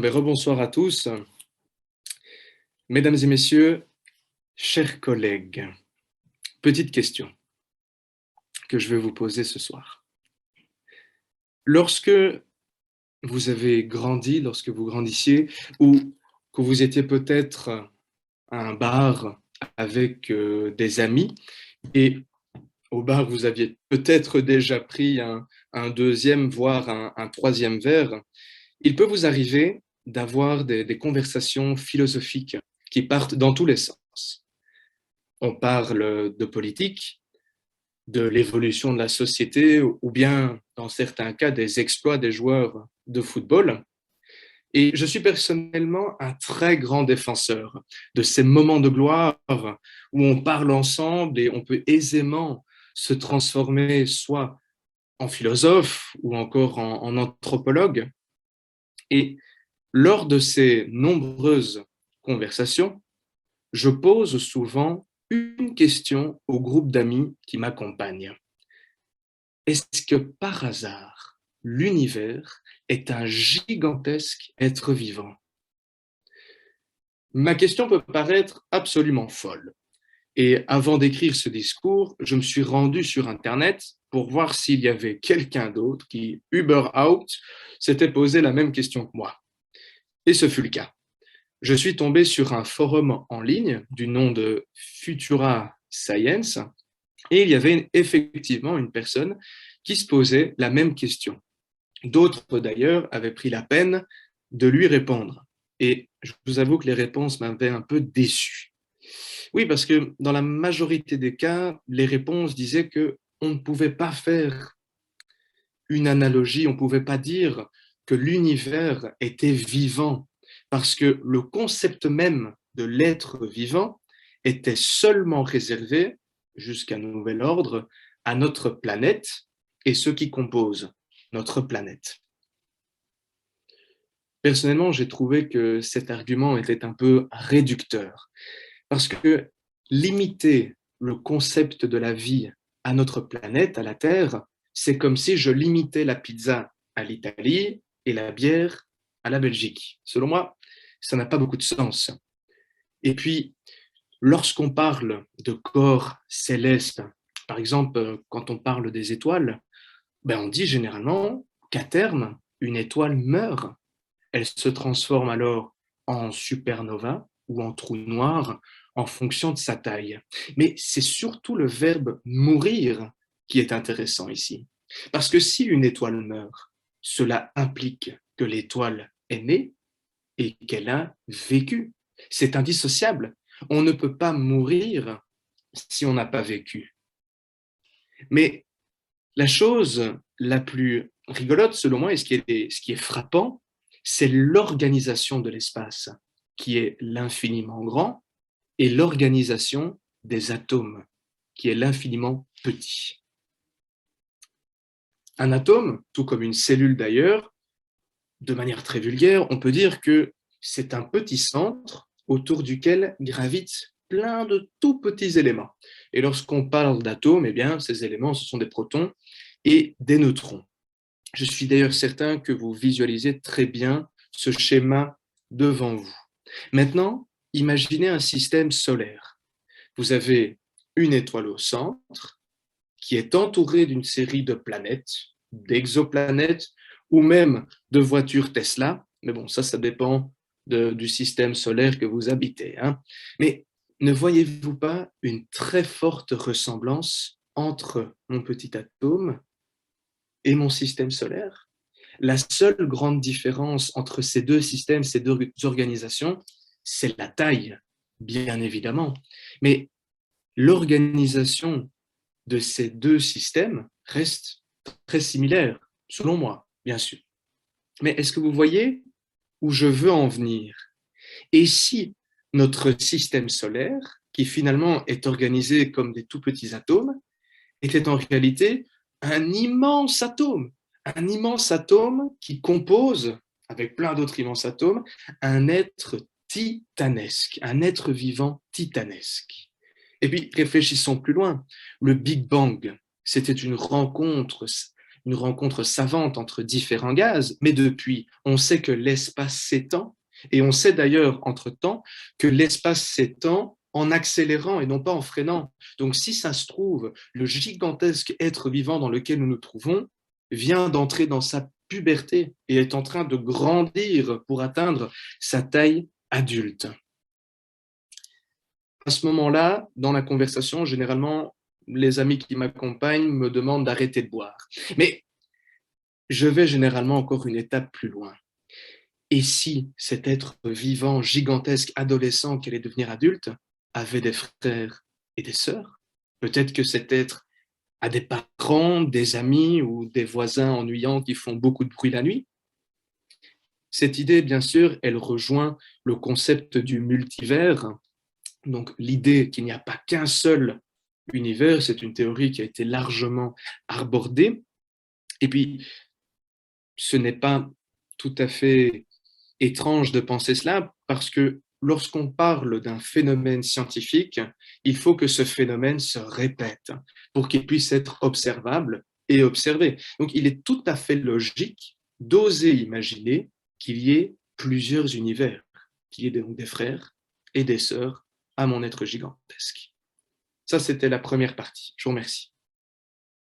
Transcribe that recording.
Rebonsoir à tous. Mesdames et messieurs, chers collègues, petite question que je vais vous poser ce soir. Lorsque vous avez grandi, lorsque vous grandissiez, ou que vous étiez peut-être à un bar avec des amis, et au bar, vous aviez peut-être déjà pris un deuxième, voire un troisième verre, il peut vous arriver d'avoir des conversations philosophiques qui partent dans tous les sens. On parle de politique, de l'évolution de la société, ou bien, dans certains cas, des exploits des joueurs de football. Et je suis personnellement un très grand défenseur de ces moments de gloire où on parle ensemble et on peut aisément se transformer soit en philosophe ou encore en anthropologue. Et lors de ces nombreuses conversations, je pose souvent une question au groupe d'amis qui m'accompagnent. Est-ce que par hasard, l'univers est un gigantesque être vivant? Ma question peut paraître absolument folle. Et avant d'écrire ce discours, je me suis rendu sur Internet pour voir s'il y avait quelqu'un d'autre qui, überhaupt, s'était posé la même question que moi. Et ce fut le cas. Je suis tombé sur un forum en ligne du nom de Futura Science et il y avait effectivement une personne qui se posait la même question. D'autres d'ailleurs avaient pris la peine de lui répondre. Et je vous avoue que les réponses m'avaient un peu déçu. Oui, parce que dans la majorité des cas, les réponses disaient que on ne pouvait pas faire une analogie, on ne pouvait pas dire que l'univers était vivant, parce que le concept même de l'être vivant était seulement réservé, jusqu'à nouvel ordre, à notre planète et ceux qui composent notre planète. Personnellement, j'ai trouvé que cet argument était un peu réducteur, parce que limiter le concept de la vie à notre planète, à la Terre, c'est comme si je limitais la pizza à l'Italie et la bière à la Belgique. Selon moi, ça n'a pas beaucoup de sens. Et puis, lorsqu'on parle de corps célestes, par exemple, quand on parle des étoiles, on dit généralement qu'à terme, une étoile meurt. Elle se transforme alors en supernova ou en trou noir en fonction de sa taille. Mais c'est surtout le verbe mourir qui est intéressant ici. Parce que si une étoile meurt, cela implique que l'étoile est née et qu'elle a vécu. C'est indissociable. On ne peut pas mourir si on n'a pas vécu. Mais la chose la plus rigolote, selon moi, et ce qui est frappant, c'est l'organisation de l'espace, qui est l'infiniment grand, et l'organisation des atomes, qui est l'infiniment petit. Un atome, tout comme une cellule d'ailleurs, de manière très vulgaire, on peut dire que c'est un petit centre autour duquel gravitent plein de tout petits éléments. Et lorsqu'on parle d'atomes, eh bien, ces éléments, ce sont des protons et des neutrons. Je suis d'ailleurs certain que vous visualisez très bien ce schéma devant vous. Maintenant, imaginez un système solaire. Vous avez une étoile au centre qui est entourée d'une série de planètes, d'exoplanètes ou même de voitures Tesla. Mais bon, ça dépend du système solaire que vous habitez. Mais ne voyez-vous pas une très forte ressemblance entre mon petit atome et mon système solaire? La seule grande différence entre ces deux systèmes, ces deux organisations, c'est la taille, bien évidemment. Mais l'organisation de ces deux systèmes reste très similaire, selon moi, bien sûr. Mais est-ce que vous voyez où je veux en venir? Et si notre système solaire, qui finalement est organisé comme des tout petits atomes, était en réalité un immense atome qui compose, avec plein d'autres immenses atomes, un être titanesque, un être vivant titanesque. Et puis, réfléchissons plus loin. Le Big Bang, c'était une rencontre une rencontre savante entre différents gaz, mais depuis, on sait que l'espace s'étend, et on sait d'ailleurs, entre-temps, que l'espace s'étend en accélérant et non pas en freinant. Donc, si ça se trouve, le gigantesque être vivant dans lequel nous nous trouvons vient d'entrer dans sa puberté et est en train de grandir pour atteindre sa taille adulte. À ce moment-là, dans la conversation, généralement, les amis qui m'accompagnent me demandent d'arrêter de boire. Mais je vais généralement encore une étape plus loin. Et si cet être vivant, gigantesque, adolescent qui allait devenir adulte, avait des frères et des sœurs? Peut-être que cet être a des parents, des amis ou des voisins ennuyants qui font beaucoup de bruit la nuit? Cette idée, bien sûr, elle rejoint le concept du multivers. Donc, l'idée qu'il n'y a pas qu'un seul univers, c'est une théorie qui a été largement abordée. Et puis, ce n'est pas tout à fait étrange de penser cela parce que lorsqu'on parle d'un phénomène scientifique, il faut que ce phénomène se répète pour qu'il puisse être observable et observé. Donc, il est tout à fait logique d'oser imaginer qu'il y ait plusieurs univers, qu'il y ait donc des frères et des sœurs à mon être gigantesque. Ça, c'était la première partie. Je vous remercie.